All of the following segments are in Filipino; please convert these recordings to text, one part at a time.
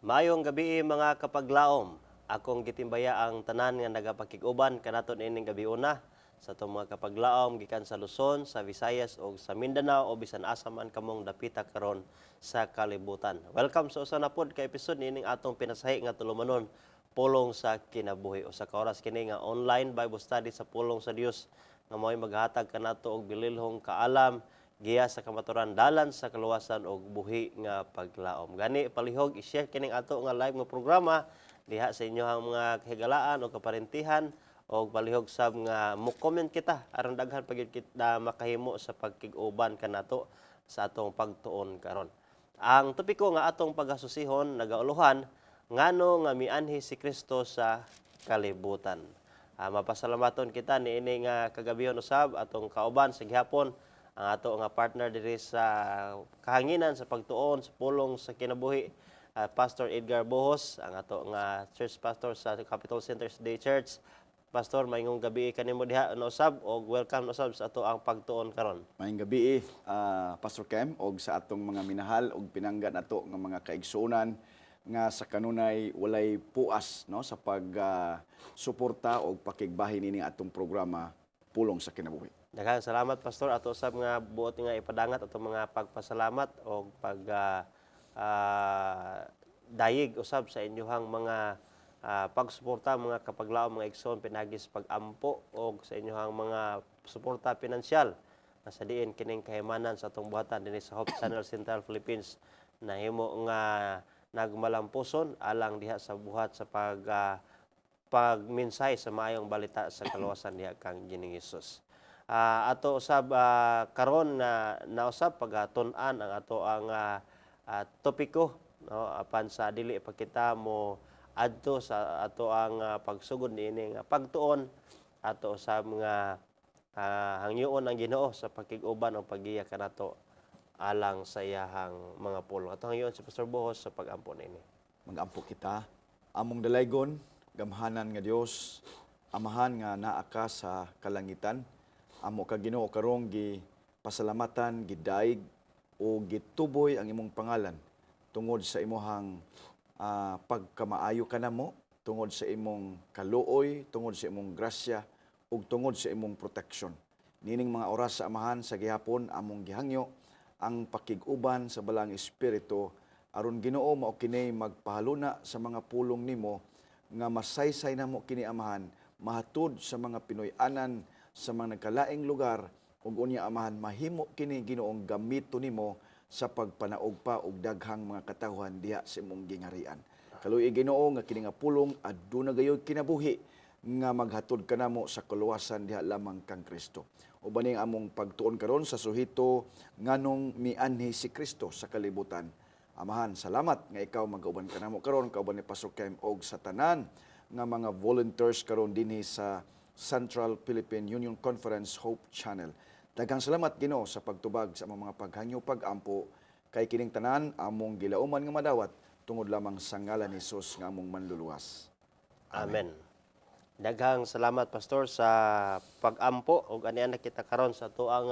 Mayong gabi mga kapaglaom. Akong gitimbaya ang tanan nga nagapakig-uban kanaton ining gabi una sa itong mga kapaglaom gikan sa Luzon, sa Visayas o sa Mindanao o bisan asa man kamong dapita karon sa kalibutan. Welcome sa usa na pod ka episode nining atong pinasahi nga tulumanon pulong sa kinabuhi o sa kaoras kini nga online Bible study sa pulong sa Dios nga mo'y maghatag kanato og bililhong kaalam giya sa kamaturan dalan sa kaluwasan og buhi nga paglaom. Gani palihog i-share kining ato nga live nga programa diha sa inyohang mga kahigalaan o kaparentihan o palihog sab nga mo-comment kita aron daghan pa gyud kita makahimo sa pagkig-uban kanato sa atong pagtuon karon. Ang topiko nga atong pagasusihon nagauluhan ngano nga mianhi si Kristo sa kalibutan. Mapasalamaton kita niini nga kagabihon usab atong kauban sa gihapon ang ato nga partner diri sa kahanginan sa pagtuon sa pulong sa kinabuhi, Pastor Edgar Bohos, ang ato nga church pastor sa Capital Center Day Church. Pastor, maayong gabi kanimo diha na usab og welcome na usab sa ato ang pagtuon karon. Maayong gabi, Pastor Kem, og sa atong mga minahal og pinanggan nato nga mga kaigsuonan nga sa kanunay walay puas no sa pag suporta og pakigbahin ini atong programa Pulong sa Kinabuhi. Daghang salamat Pastor ato usab nga buot nga ipadangat atong mga pagpasalamat og pag dayig usab sa inyohang mga pagsuporta mga kapaglaom mga igsoon pinagis pag-ampo og sa inyohang mga suporta pinansyal nga sa diin kining kahimanan sa atong buhatan dinhi sa Hope Channel Central Philippines nahimo nga nagmalampuson alang diha sa buhat sa pagminsay sa maayong balita sa kaluwasan diha kang Ginoong Hesus. Ato usab karon na nausab pagatun-an ang ato ang topiko no apan sa dili pa kita mo adto sa ato ang pagsugod niini nga pagtuon ato usab nga hangyoon ang Ginoo sa pakig-uban o paggiya kanato alang sa iyahang mga pulong. Ato hangyoon si Pastor Bohos sa pag-ampo niini. Mag-ampo kita among dalaygon gamhanan nga Dios amahan nga naa ka sa kalangitan. Amo ka Ginoo karong pasalamatan, gidaig o gituboy ang imong pangalan tungod sa imong pagkamaayo kanamo, tungod sa imong kaluoy, tungod sa imong grasya ug tungod sa imong proteksyon. Nining mga oras sa amahan sa gihapon among gihangyo ang pakig-uban sa balang espiritu aron Ginoo mao kini magpahaluna sa mga pulong nimo nga masaysay namo kini amahan mahatud sa mga Pinoy-anan sa mga nagkalaing lugar ug unya amahan mahimo kini Ginoong gamito nimo sa pagpanaog pa og daghang mga katawhan diha sa imong gingharian. Kaluoy Ginoo nga kini nga pulong aduna gayud kinabuhi nga maghatod kanamo sa kaluwasan diha lamang kang Kristo. Uban ning among pagtuon karon sa suhito nganong mianhi si Kristo sa kalibutan. Amahan, salamat nga ikaw mag-uban kanamo karon kauban ni Pastor Kem og sa tanan nga mga volunteers karon dinhi sa Central Philippine Union Conference Hope Channel. Daghang salamat Ginoo sa pagtubag sa among mga paghangyo pag-ampo kay kining tanan among gilauman nga madawat tungod lamang sa ngalan ni Hesus nga among manluluwas. Amen. Daghang salamat Pastor sa pag-ampo ug aniya nakita karon sa tuang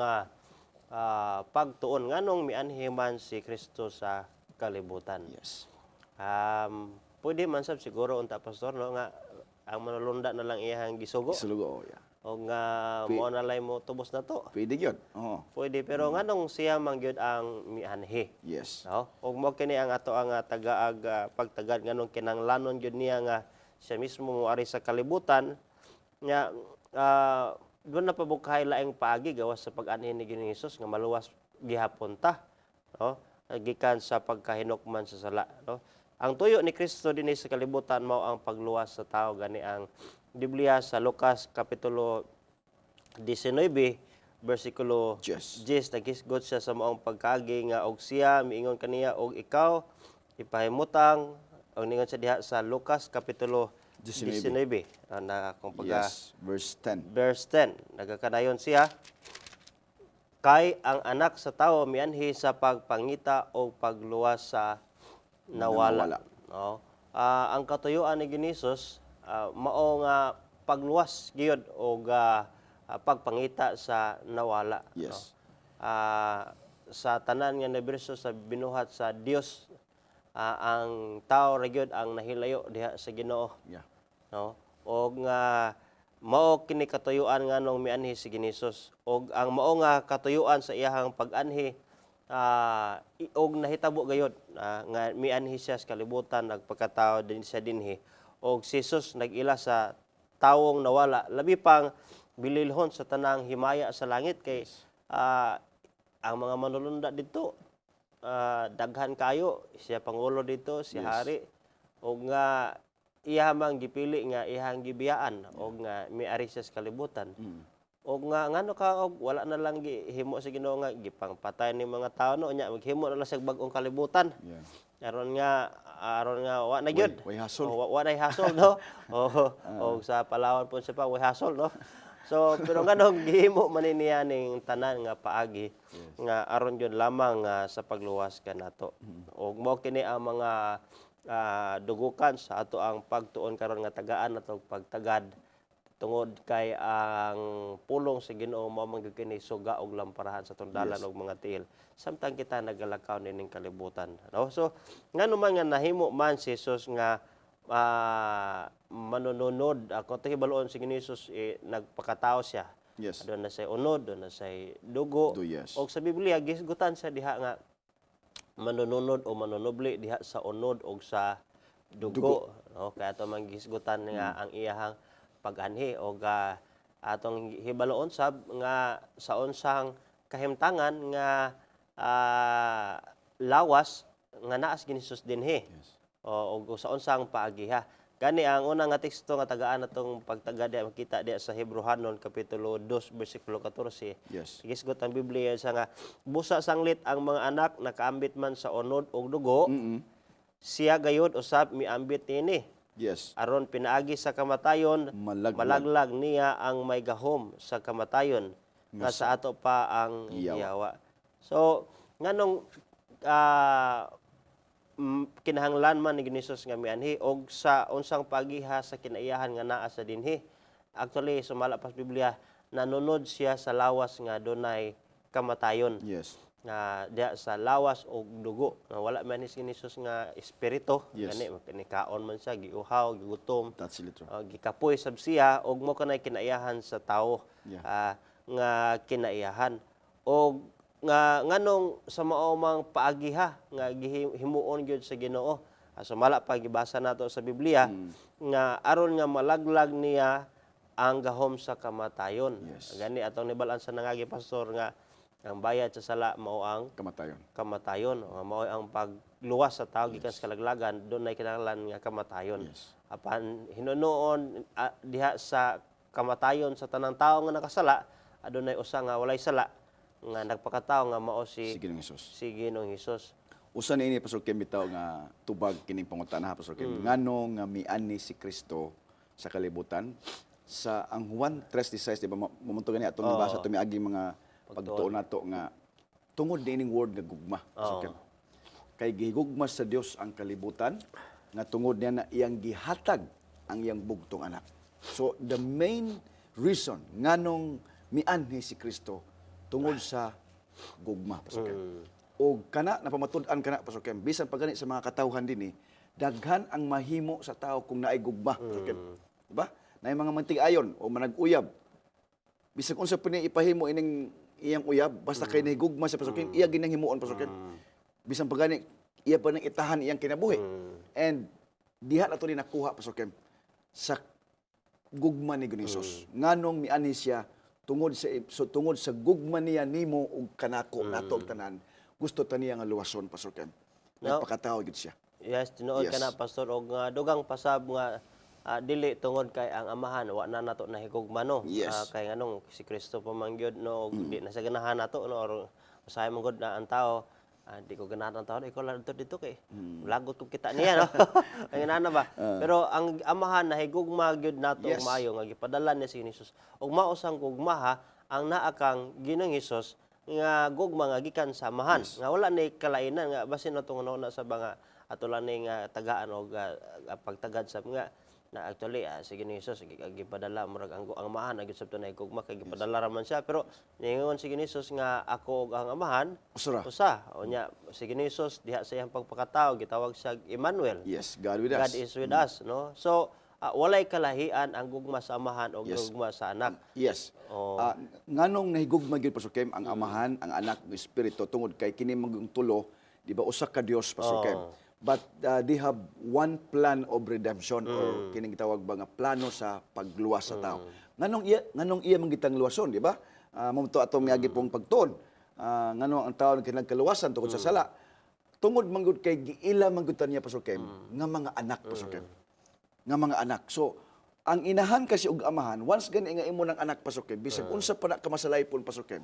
pagtuon nganong mianhi man si Kristo sa kalibutan. Yes. Pwede man sab siguro unta Pastor no nga ang manulunda na lang iyang gisugo. Gisugo, yeah. O nga mo na lay mo tubos na to. Pwede gyud. Oo. Pwede pero nganong siya man gyud ang mianhi. Yes. No? Og mo kini ang ato ang tagaag pagtagad nganong kinahanglanon gyud niya nga siya mismo moari sa kalibutan nga doon na pabukhay laing paagi gawas sa pag-anhin ni Ginoong Hesus nga maluwas gihapon ta. No? Gikan sa pagkahinukman sa sala. No? Ang tuyo ni Kristo dinhi sa kalibutan mao ang pagluwas sa tao gani ang Biblia sa Lucas kapitulo 19 bersikulo 10 nagisgot siya sa maong pagkaagi nga og siya miingon kaniya og ikaw ipahimutang og ningon siya diha sa Lucas kapitulo 19 na kung pagka Yes, verse 10. verse 10 nagakadayon siya kay ang anak sa tawo mianhi sa pagpangita o pagluwas sa nawala. No? Ang katuyuan ni Ginoong mao nga pagluwas gyud og pagpangita sa nawala. Yes. No? Sa tanan nga universo sa binuhat sa Dios ang tao ra gyud ang nahilayo diha sa Ginoo, Yeah. no? Og nga mao kini katuyuan nganong mianhi si Hesus. Og ang mao nga katuyuan sa iyahang pag-anhi og nahitabo gayud nga mianhi siya sa kalibutan, nagpakatao din siya dinhi. Og si Jesus nag-ila sa tawong nawala, labi pang bililhon sa tanang himaya sa langit kay ang mga manulunda dito daghan kayo, siya pangulo dito, si Yes. hari, og nga iya mang gipili nga iyang gibiyaan og nga miari siya sa kalibutan. Og nga ngano ka og wala na lang gihimo sa Ginoo nga gipangpatay ni mga tao no nya maghimo na lang sa bag-ong kalibutan. Yeah. Aron nga wa na gyud. Way hasol. Wa na hasol no. Og sa Palawan po siya pa way hasol no. So pero nganong gihimo man niya ning tanan nga paagi nga aron gyud lamang sa pagluwas kanato. Og mao kini ang mga dugukan sa ato ang pagtuon karon nga tagaan ato pagtagad tungod kay ang pulong sa Ginoo mao man gyud kini suga og lamparahan sa tundalan og mga tiil samtang kita nagalakaw nining kalibutan, no? So ngano man nga nahimo man si Jesus nga manununod ako to hibaluon si Jesus nagpakatao siya. Yes. Doon na say unod, doon na say dugo. Yes. Og sa Biblia gisgutan sa diha nga manununod o manunubli diha sa unod og sa dugo. No? Kaya ito manggisgutan nga ang iyahang pag-anhi o atong hibaluon sab nga sa unsang kahimtangan nga lawas nga naas ginisus dinhi. Yes. O sa unsang paagiha. Gani ang unang nga teksto nga tagaan natong pagtagad diha makita diha sa Hebrehanon kapitulo 2 bersikulo 14. Yes. Gisgot ang Biblia sa nga busa sanglit ang mga anak nakaambit man sa unod og dugo, siya gayud usab miambit nini. Yes. Aron pinaagi sa kamatayon, malaglag niya ang may gahom sa kamatayon nga sa ato pa ang yawa. So nganong kinahanglan man ni Hesus nga mianhi og sa unsang pagiha sa kinaiyahan nga naa sa dinhi. Actually sumala pa sa Biblia nanunod siya sa lawas nga dunay kamatayon. Yes. Nga diha sa lawas og dugo nga wala man ni Hesus nga espiritu. Yes. Gani nikaon man siya giuhaw, gigutom, That's litro. gikapoy sab siya og mo kanay kinaiyahan sa tawo. Yeah. Nga kinaiyahan og nga nganong sa mao mang paagiha nga himuon gyud sa Ginoo. Sumala pa gibasa nato sa Biblia nga aron nga malaglag niya ang gahom sa kamatayon. Yes. Gani atong nibalaan sa nangagi pastor nga ang bayad sa sala mao ang Kamatayon. kamatayon. Mao ang pagluwas sa tao gikan sa kalaglagan, dunay kinahanglan nga kamatayon. Yes. Apan hinunoon diha sa kamatayon sa tanang tawo nga nakasala, adunay usa nga walay sala nga nagpakatao nga mao Si Ginoong Hesus. si Ginoong Hesus. Usa na ini Pastor Kim bitaw nga tubag kining pangutana Pastor Kim. Ngano nga miani si Kristo sa kalibutan sa ang Juan 3:16 di ba mamunto gani atong nabasa to miagi mga pagtuon nato nga tungod dining word nga gugma Pastor Kim. Kay gihigugma sa Dios ang kalibutan nga tungod niya na iyang gihatag ang iyang bugtong anak. So the main reason nganong mianhi si Kristo tungod sa gugma Pastor Kim. O kana napamatud-an kana Pastor Kim bisan pagani sa mga katawhan dinhi daghan ang mahimo sa tao kung naay gugma Pastor Kim. Diba? Naay mga mantig-ayon o manag-uyab. Bisan unsa pa ni ipahimo ining iyang uyab basta kay nahigugma sa Pastor Kim iya ginang himuon Pastor Kim. Bisan pagani iya pa nang itahan iyang kinabuhi. And diha na to ni nakuha Pastor Kim sa gugma ni Hesus. Nganong miani siya tungod sa gugma niya nimo ug kanako nato tanan gusto ta niya nga luwason Pastor Ken. Nagpakatao gid siya. Yes, tinuod Yes. ka na pastor og dugang pasab nga dili tungod kay ang amahan wa na nato nahigugma no. Yes. Kay nganong si Kristo pa man gyud no og di na sa ganahan nato no or usahay man gud na ang tao di ko ganahan ang tao ikaw lang dito kay lagot ko kita niya no. Ang inana ba. Pero ang amahan nahigugma gyud nato Yes. maayo nga gipadala niya si Hesus. Og mao sang gugma ha ang naa kang Ginoong Hesus nga gugma nga gikan sa amahan nga wala ni kalainan nga basin natong na sa mga ato lang ni nga tagaan og pagtagad sa nga na actually sige ni Jesus gipadala murag ang amahan agud sabto na gugma kay gipadala ra man siya pero ningon sige ni Jesus nga ako ug ang amahan Usara. usa unya sige ni Jesus diha sa iyang pagpakatao gitawag siya Emmanuel. Yes, God with God us. is with us, no? So walay kalahian ang gugma sa amahan o Yes. gugma sa anak. Yes. Oh. Nganong nahigugma gyud Pastor Kem ang amahan, ang anak, ng espiritu tungod kay kini maging tulo, di ba usa ka Dios Pastor Kem. But they have one plan of redemption or kining gitawag ba nga plano sa pagluwas sa tao. Nganong iya mangitang luwason, di ba? Mamuto atong miagi pong pagtuon. Nganong ang tao kinagkaluwasan tungod sa sala. Tungod manggod kay giila manggutan niya Pastor Kem nga mga anak Pastor Kem. Nga mga anak. So ang inahan kasi ug amahan, once gani nga imo ng anak Pastor Kem, bisag unsa pa na ka masalaypon Pastor Kem.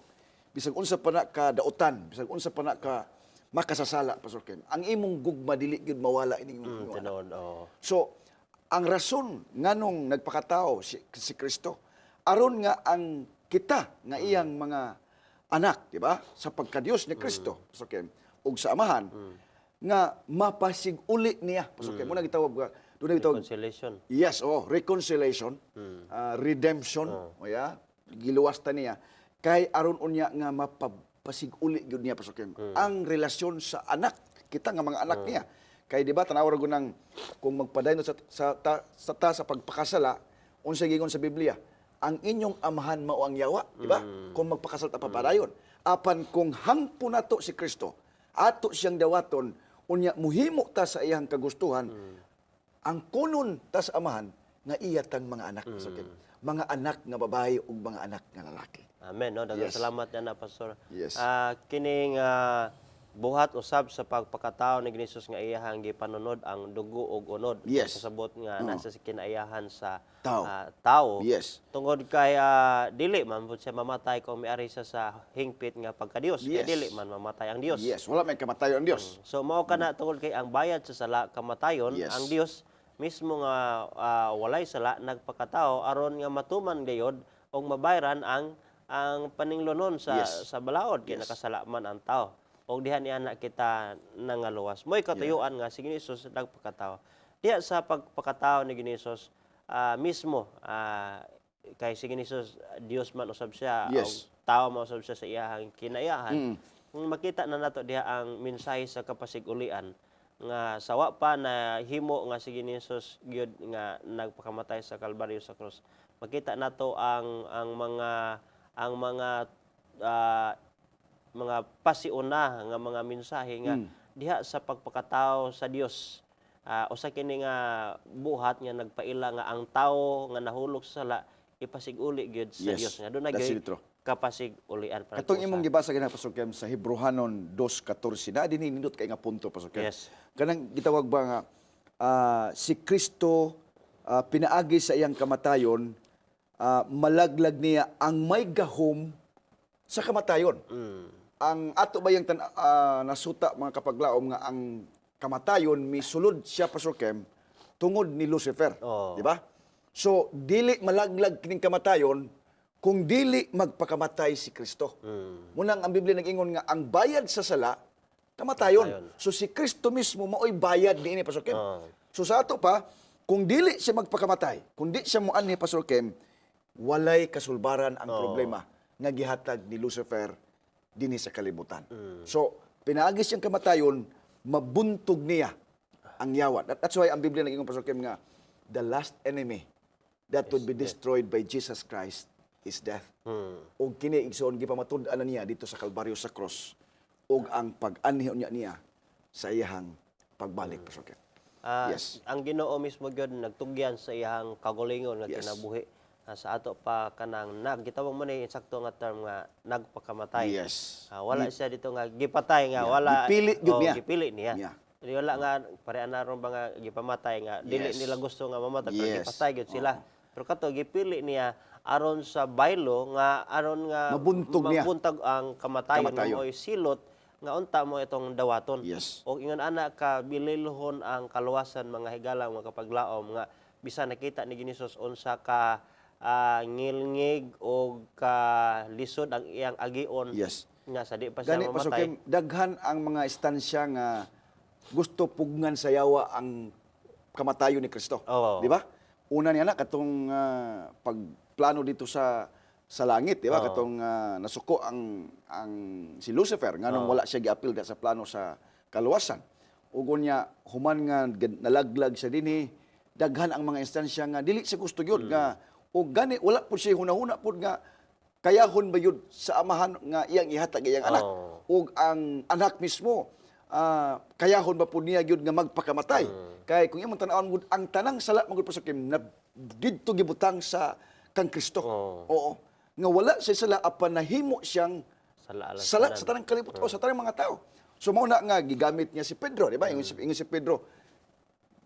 Bisag unsa pa na ka dautan, bisag unsa pa na ka makasasala Pastor Ken. Ang imong gugma dili gyud mawala ining imong anak. Tinuod, oh. So, ang rason nganong nagpakatao si Kristo aron nga ang kita nga iyang mga anak, di ba? Sa pagka-Dios ni Kristo, Pastor Ken, ug sa amahan nga mapasig-uli niya, Pastor Ken. Muna gitawag ka, dunay gitawag Reconciliation. yes, reconciliation, redemption, o ya, giluwasta niya kay aron unya nga mapasig-uli gyud niya Pastor Ken. Ang relasyon sa anak, kita nga mga anak niya. Kay di ba tanawar ko nang kung magpadayon sa pagpakasala, unsa gingon sa Biblia, ang inyong amahan mao ang yawa, di ba? Kung magpakasal ta papadayon. Apan kung hangpo nato si Kristo, ato siyang dawaton, unya muhimo ta sa iyang kagustuhan, ang kunon ta sa amahan nga iya tang mga anak Pastor Ken. Mga anak nga babae ug mga anak nga lalaki. Amen, no? Daghang Yes. salamat na Pastor. Yes. Kining buhat usab sa pagpakatao ni Jesus nga iyahang gipanunod ang dugo ug unod. Yes. Kasabot nga nasa kinaiyahan sa Tao. tao. Yes. Tungod kay dili man pud siya mamatay kung miari siya sa hingpit nga pagka-Dios. Kay Yes. dili man mamatay ang Dios. Yes, wala may kamatayon ang Dios. So mao kana tungod kay ang bayad sa sala kamatayon, Yes. ang Dios mismo nga walay sala nagpakatao aron nga matuman gayod og mabayran ang paninglonon sa Yes. sa balaod kay Yes. nakasala man ang tao. Og diha niya na kita nangaluwas. Mo'y katuyuan nga si Hesus nagpakatao. Diha sa pagpakatao ni Hesus mismo kay si Hesus Dios man usab siya Yes. og tao man usab siya sa iyahang kinaiyahan. Kung makita na nato diha ang mensahe sa kapasig-ulian nga sawa pa na himo nga si Hesus gyud nga nagpakamatay sa Kalbaryo sa krus. Makita nato ang mga pasiuna nga mga mensahe nga diha sa pagpakatao sa Dios. Usa kini nga buhat nga nagpaila nga ang tawo nga nahulog sa sala ipasig-uli gyud sa Yes, Dios nga dunay that's gyud true. kapasig-ulian para Katong imong gibasa gina Pastor Kem sa Hebrehanon 2:14 na dinhi nindot kay nga punto Pastor Kem. Yes. Kanang gitawag ba nga si Kristo pinaagi sa iyang kamatayon, malaglag niya ang may gahom sa kamatayon. Ang ato ba yung nasuta mga kapaglaom nga ang kamatayon misulod siya Pastor Kem tungod ni Lucifer, Oh. di ba? So dili malaglag kining kamatayon kung dili magpakamatay si Kristo. Munang ang Biblia nag-ingon nga ang bayad sa sala kamatayon. Kamatayon. So si Kristo mismo maoy bayad niini Pastor Kem. Oh. So sa ato pa kung dili siya magpakamatay, kung di siya moanhi Pastor Kem, walay kasulbaran ang problema nga gihatag ni Lucifer dinhi sa kalibutan. So, pinaagi siyang kamatayon, mabuntog niya ang yawa. That's why ang Biblia nag-ingon Pastor Kim nga the last enemy that would be destroyed by Jesus Christ is death. Og kini igsoon gipamatud-an na niya dito sa Kalbaryo sa cross og ang pag-anhi niya sa iyang pagbalik Pastor Kim. Yes. Ang Ginoo mismo gyud nagtugyan sa iyang kagulingon nga Yes. kinabuhi sa ato pa kanang gitawag mo ni insakto nga term nga nagpakamatay. Yes. Wala siya dito nga gipatay nga Yeah. wala Gipili gyud niya. gipili niya. Yeah. Dili wala nga pareha na ron ba nga gipamatay nga dili Yes. nila gusto nga mamatay pero Yes. gipatay gyud sila. Pero kato gipili niya aron sa baylo nga aron nga Mabuntog niya. mabuntag ang kamatayon Kamatayon. mo silot nga unta mo itong dawaton. Yes. O ingon ana ka bililhon ang kaluwasan mga higala mga kapaglaom nga bisan nakita ni Ginisus unsa ka ngilngig o ka lisod ang iyang agion Yes. nga sa di pa siya Gani Pastor mamatay. Kim, daghan ang mga istansya nga gusto pugngan sa yawa ang kamatayon ni Kristo. Oo. Di ba? una niya na katong pagplano dito sa langit, di ba? Oo. Katong nasuko ang si Lucifer nganong wala siya giapil sa plano sa kaluwasan. Ug unya human nga nalaglag sa dinhi, daghan ang mga instansya nga dili siya gusto gyud nga ug gani wala pud siya hunahuna pud nga kayahon ba yun sa amahan nga iyang ihatag iyang anak. Oo. Ug ang anak mismo, kayahon ba po niya yun nga magpakamatay. Kay kung imong tan-awon gud ang tanang sala magud pasukim na didto gibutang sa kang Kristo. Oo. Nga wala siya sala apan nahimo siyang sala sa tanang kalibutan o sa tanang mga tao. So mao na nga gigamit niya si Pedro, di ba? Ingon si Pedro,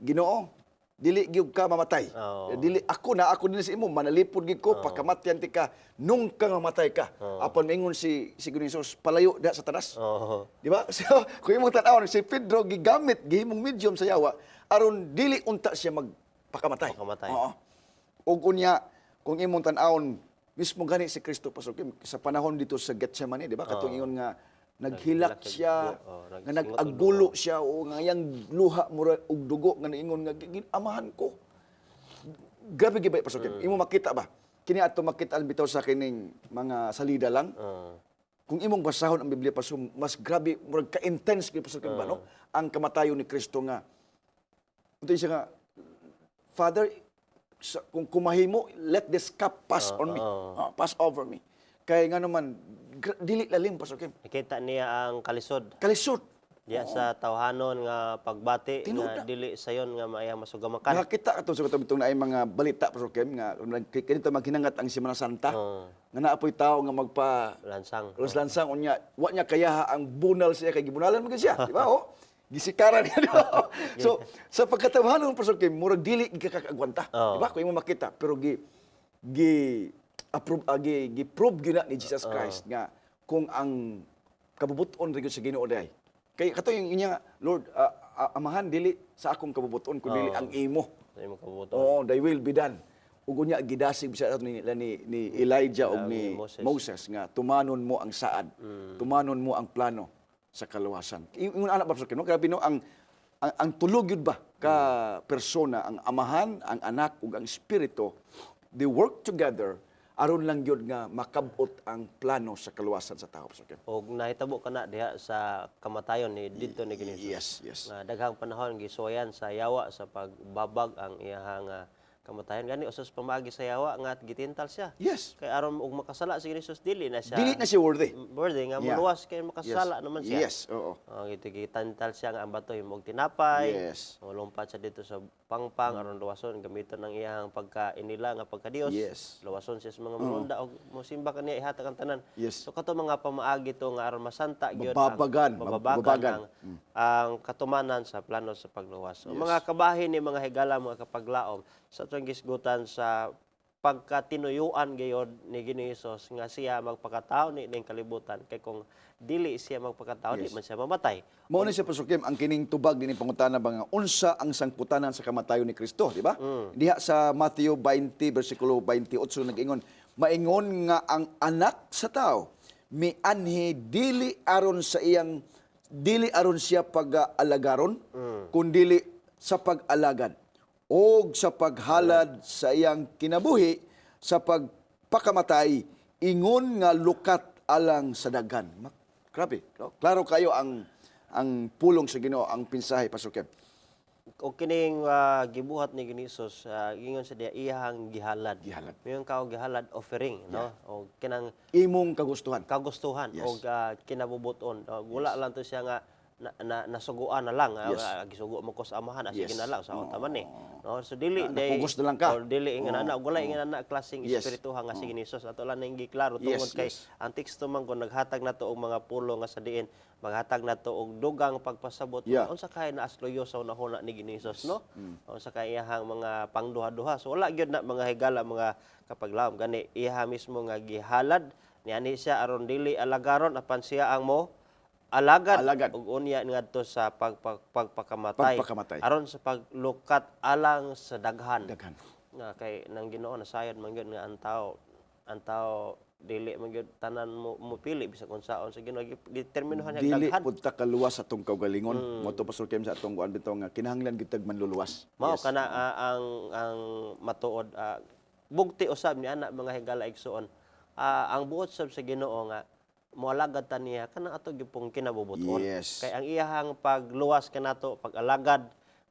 Ginoo, dili gyud ka mamatay. Oo. Dili ako din sa imo manalipod gid ko pagkamatyan ti ka nung ka mamatay ka. Apan mingon si Ginoong Hesus palayo da sa tanas. Oo. Di ba? So kung imong tan-awon si Pedro gigamit gihimong medium sa yawa aron dili unta siya magpakamatay. Pakamatay. Oo. Ug unya kung imong tan-awon mismo gani si Kristo pasok sa panahon dito sa Getsemane, di ba? Katong ingon nga naghilak siya, nga nag-agulo siya o nga yang luha mura og dugo nga niingon nga amahan ko. Grabe gibay pasok. Imo makita ba? Kini ato makita bitaw sa kining mga salida lang. Kung imong basahon ang Biblia pasok, mas grabe murag ka-intense gid pasok ba no? Ang kamatayon ni Kristo nga. Unta siya nga Father, kung kumahimo, let this cup pass on me. Pass over me. Kaya nga naman, dili lalim pasok. Nakita niya ang kalisod. Kalisod. Diya sa tawhanon nga pagbati Tinuod na. nga dili sayon nga maayang masugamakan. Nakakita ato sa katong na ay mga balita pasok nga kinito maghinangat ang Semana Santa. Nga naapoy tao nga Lansang. lansang unya wa niya kayaha ang bunal siya kay gibunalan mo siya, di ba? Oh. Gisikaran niya. Di ba? So sa pagkatawhanon pasok murag dili gikakagwanta, di ba? Kung imo makita pero gi-prove gyud na ni Jesus Christ nga kung ang kabubuton rin sa Ginoo day. Kay kato yung inya nga, Lord, amahan dili sa akong kabubuton kundi ang imo. Sa imong kabubuton. Oo, thy will be done. Ug unya gidasig sa ni Elijah ug ni Moses nga tumanon mo ang saad. Tumanon mo ang plano sa kaluwasan. Ingon anak ba no? Grabe no ang tulog yun ba ka persona, ang amahan, ang anak ug ang espiritu, they work together aron lang gyud nga makabot ang plano sa kaluwasan sa tao. Og nahitabo kana diha sa kamatayon ni didto ni Ginisus. Yes. Nga daghang panahon gisuwayan sa yawa sa pagbabag ang iyahang kamatayon gani usos pamagi sa yawa nga gitintal siya. Yes. Kay aron og makasala si Ginisus dili na siya. Dili na siya worthy. Worthy nga muluwas kay makasala naman siya. Yes, oo. Gito gitantal siya nga ang bato himog tinapay. Yes. Lumpat siya dito sa pangpang aron luwason gamiton ang iyang pagkainila nga pagkadios. Yes. Luwason siya sa mga manunda og mosimba kaniya ihatag ang tanan. Yes. So kato mga pamaagi to nga aron masanta gyud Mababagan. ang katumanan sa plano sa pagluwas. So, mga kabahin ni mga higala mga kapaglaom sa atong gisgutan sa pagkatinuyuan gayod ni Ginoong Hesus nga siya magpakatao ni ning kalibutan kay kung dili siya magpakatao di man siya mamatay. Mao na siya pasukim ang kining tubag dinhi pangutana ba nga unsa ang sangputanan sa kamatayon ni Kristo, di ba? Diha sa Matthew 20 bersikulo 28 nag-ingon, maingon nga ang anak sa tao mianhi dili aron siya pag-alagaron kundi sa pag-alagad o sa paghalad sa iyang kinabuhi sa pagpakamatay ingon nga lukat alang sa daghan. Grabe, no? Klaro kayo ang pulong sa Ginoo, ang pinsahe pasukin. O kining gibuhat ni Ginoong Hesus ingon sa diya iyang gihalad. Mayon ka og gihalad offering, no? O kinang Imong kagustuhan. Yes. O kinabubuton. Wala lang to siya nga nasuguan na lang gisugo mo ko sa amahan sige na lang sa taman ni no so dili napugos na lang ka or dili nga na wala nga na klaseng espirituha nga sige ni Jesus ato lang nang giklaro tungod kay ang teksto man kun naghatag nato og mga pulo nga sa diin maghatag nato og dugang pagpasabot unsa kay naasloyo sa unahuna ni Ginoong Hesus no unsa kay iyahang mga pangduha-duha so wala gyud na mga higala mga kapaglaom gani iha mismo nga gihalad niani siya aron dili alagaron apan siya ang mo alagad. Ug unya ngadto sa pagpakamatay aron sa paglukat alang sa daghan. Nga kay nang Ginoo nasayod man gyud nga ang tao ang tao dili man gyud tanan mo pili bisag unsaon sa Ginoo determinuhan niya Dili daghan. pud ta kaluwas atong kaugalingon. Mo to Pastor Kim sa atong kuan bitaw nga kinahanglan gyud tag manluluwas. Mao Yes. kana ang matuod bugti usab ni ana mga higala igsoon. Ang buot sab sa Ginoo nga moalagad ta niya kana ato gyud kinabubuton. Yes. Kay ang iyahang pagluwas kanato pag-alagad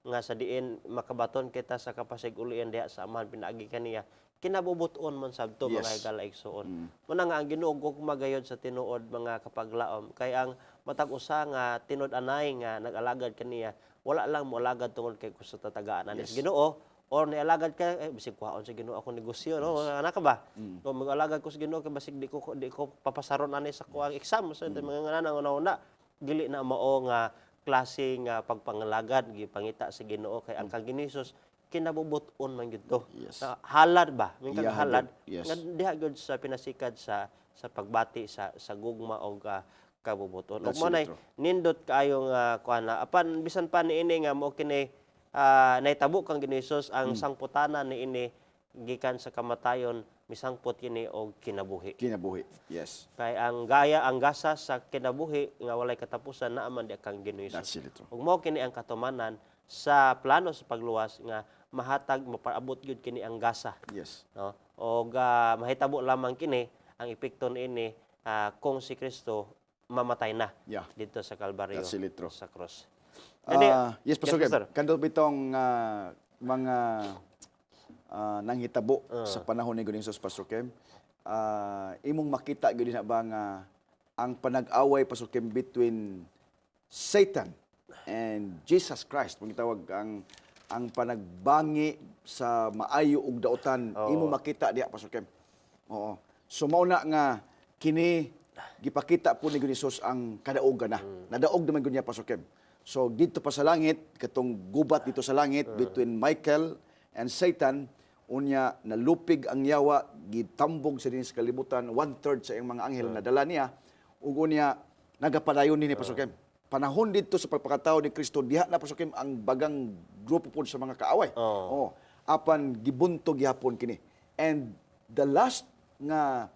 nga sa diin makabaton kita sa kapasig-ulian diha sa amahan pinaagi kaniya kinabubuton man sabto mga Yes. higala igsoon. Muna nga ang Ginoo magayod sa tinuod mga kapaglaom kay ang matag usa nga tinud-anay nga nag-alagad kaniya wala lang mo alagad tungod kay gusto tatagaan ani sa Ginoo or nialagad ka bisig kuhaon sa Ginoo ako negosyo no ana ka ba kung mag-alagad ko sa Ginoo kay basig di ko papasaron ani sa kuang exam so mga nana una dili na mao nga klase nga pagpangalagad gipangita sa Ginoo kay ang kang Ginisus kinabubuton man gyud to. Yes. Halad ba? Min kang Yeah, halad. yes. Nga diha gyud sa pinasikad sa pagbati sa gugma o kabubuton. Ug That's mo really true. nindot kaayo nga kuan na apan bisan pa niini nga mo kini nahitabo kang Ginisus ang sangputanan niini gikan sa kamatayon misangpot kini og kinabuhi. Kinabuhi. Yes. Kay ang gasa sa kinabuhi nga walay katapusan naa man di kang Ginisus. That's really true. Ug mao kini ang katumanan sa plano sa pagluwas nga mahatag mapaabot gyud kini ang gasa Yes. no og mahitabo lamang kini ang epekto niini kung si Kristo mamatay na Yeah. dito sa Kalbaryo That's really true. sa krus. Jadi, Yes, Pastor Kim. Pastor. Kandot bitong mga nanghitabo sa panahon ni Ginoong Jesus, Pastor Kim. Imong makita gyud na ba nga ang panag-away, Pastor Kim, between Satan and Jesus Christ, mong gitawag ang panagbangi sa maayo ug daotan, imong makita diha, Pastor Kim. Oo. So mao na nga kini gipakita po ni Jesus ang kadaogan na. Nadaog naman gud niya, Pastor Kim. So dito pa sa langit, katong gubat dito sa langit between Michael and Satan, unya nalupig ang yawa, gitambog sa dinis kalibutan, 1/3 sa iyang mga anghel na dala niya, ug unya nagapadayon ni Pastor Kim. Panahon dito sa pagpakatao ni Kristo, diha na, Pastor Kim, ang bagang grupo po sa mga kaaway. Oh. Apan gibuntog gihapon kini. And the last nga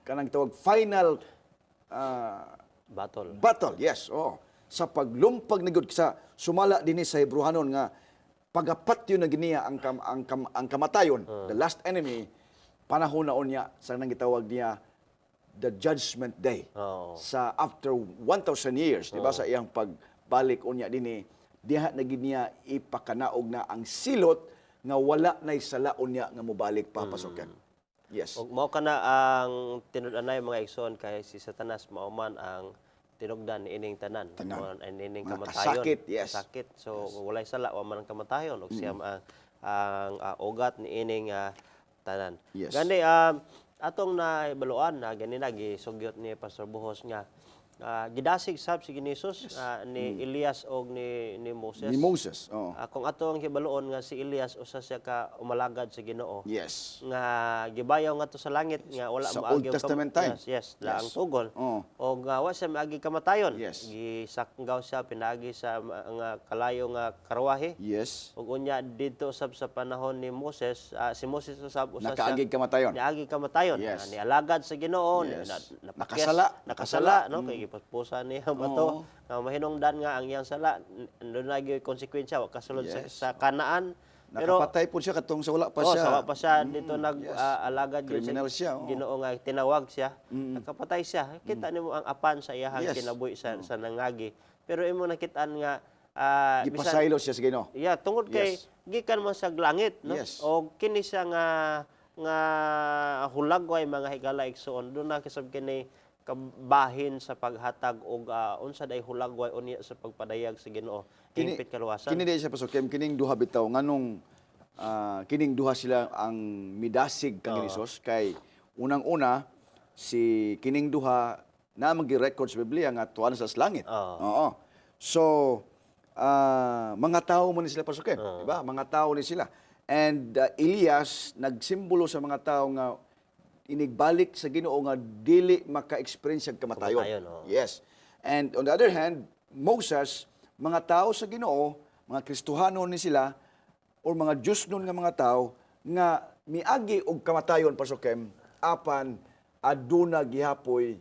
kanang tawag final battle. yes. Oh. Sa paglumpag ni Gud sa sumala dinhi sa Hebrehanon nga pagapatyo na giniya ang kamatayon, the last enemy, panahon na unya sa nang gitawag niya the judgment day. Oo. Sa after 1,000 years, di ba, sa iyang pagbalik unya dinhi, diha na gid niya ipakanaog na ang silot nga wala nay sala unya nga mobalik papasokan. Yes. Ug mao kana ang tinud-anay mga igsoon kay si Satanas mao man ang tinugdan ining tanan. Tanan. Ang ining Mga kamatayon. kasakit, yes. Kasakit. So walay sala wa man ang kamatayon ug siya ang ugat ni ining tanan. Yes. Gani atong nahibaluan na ganina gisugyot ni Pastor Buhos nga gidasig sab si Ginisus ni Elias og ni Moses. Ni Moses. Oh. Kung atong hibaluon nga si Elias usa siya ka umalagad sa Ginoo Yes. nga gibayaw nga to sa langit nga wala Sa maagi Old Testament time. Yes, Yes. ang tugol. Oh. O nga wa siya maagi kamatayon. Yes. Gisakgaw siya pinagi sa nga kalayo nga karwahe. Yes. Ug unya dito usab sa panahon ni Moses, si Moses usab usa Nakaagig kamatayon. niagi kamatayon. Yes. Nialagad sa Ginoo, Yes. napakyas, Nakasala. no kay gipuspusan niya bato. Nga mahinungdan nga ang iyang sala andun na gyud konsekwensya wa kasulod Yes. sa Kanaan. Pero Nakapatay po siya katong sa wala pa oh, siya. sawa pa siya dito yes. nag-alagad Criminal siya, oo. Ginoo nga tinawag siya. Nakapatay siya. Kita nimo ang apan sa iyahang Yes. kinabuhi sa nangagi. Pero imo nakitaan nga Gipasaylo siya sa Ginoo. yeah, tungod kay Yes. gikan man sa langit, no? Yes. O kini siya nga hulagway mga higala igsoon. Doon na kisab kini kabahin sa paghatag og unsa day hulagway unya sa pagpadayag sa Ginoo. Hingpit kaluwasan. Kini di siya Pastor Kim, kining duha bitaw nganong kining duha sila ang midasig kang Hesus kay unang-una si kining duha na magi-record sa Biblia nga tuwan sa langit. Oo. So mga tao man ni sila, Pastor Kim, di ba? Mga tao ni sila. And Elias nagsimbolo sa mga tao nga inigbalik sa Ginoo nga dili maka-experience ang kamatayon. Kamatayon, oo. Yes. And on the other hand, Moses, mga tao sa Ginoo, mga Kristohano ni sila or mga Diyos nun nga mga tao nga miagi og kamatayon, Pastor Kem, apan aduna gihapoy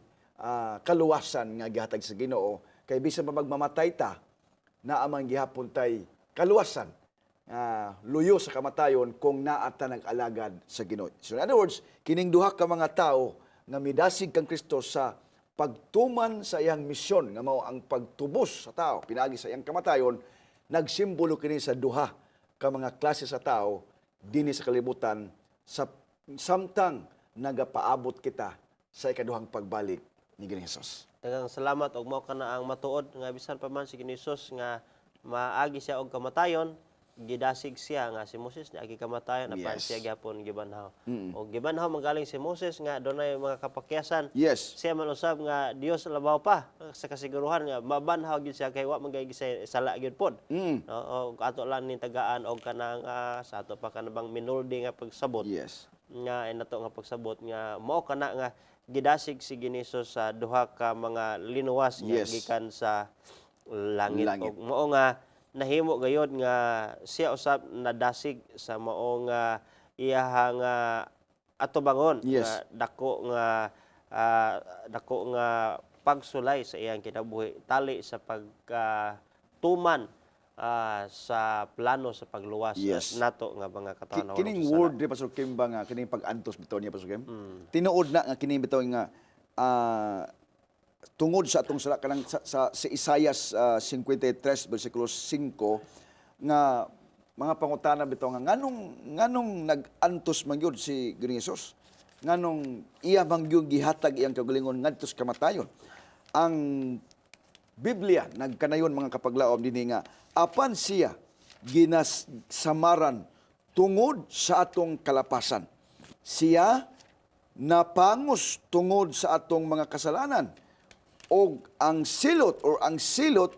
kaluwasan nga gihatag sa Ginoo kay bisan pa magmamatay ta na amang gihapon tay kaluwasan luyo sa kamatayon kung naata nag-alagad sa Ginoo. So in other words, kining duha ka mga tao nga midasig kang Kristo sa pagtuman sa iyang misyon nga mao ang pagtubos sa tao pinaagi sa iyang kamatayon, nagsimbolo kini sa duha ka mga klase sa tao dinhi sa kalibutan sa samtang nagapaabot kita sa ikaduhang pagbalik ni Ginoong Hesus. Daghang salamat og mao kana ang matuod nga bisan pa man si Ginoong Hesus nga maagi siya og kamatayon, gidasig siya nga si Moses niagi kamatayon apan Yes. siya gyapon gibanhaw. O gibanhaw manggaling si Moses nga dunay mga kapakyasan. Yes. Siya man usab nga Dios labaw pa sa kasiguruhan nga mabanhaw gyud siya kay wa man gyud sala gyud pod. O ato lang ni tagaan og kanang sa ato pa kanabang minuldi nga pagsabot. Yes. Nga nato nga pagsabot nga mao kana nga gidasig si Giniso sa duha ka mga linuwas nga Yes. gikan sa langit. Langit. Og mao nga nahimo gayud nga siya usab nadasig sa mao nga iyahang atubangon Yes. nga dako nga pagsulay sa iyang kinabuhi tali sa pagtuman sa plano sa pagluwas Yes. nato nga mga katawhan. Kining word di Pastor Kim ba nga kining pag-antos bitaw niya Pastor Kim. Tinuod na nga kining bitaw nga tungod sa atong sala kanang sa Isaias 53 bersikulo 5 nga mga pangutana bitaw nga nganong nag-antos man gyud si Ginoong Hesus, nganong iya man gyud gihatag iyang kagalingon ngadto sa kamatayon. Ang Biblia nagkanayon mga kapaglaom dinhi nga apan siya ginasamaran tungod sa atong kalapasan. Siya napangos tungod sa atong mga kasalanan og ang silot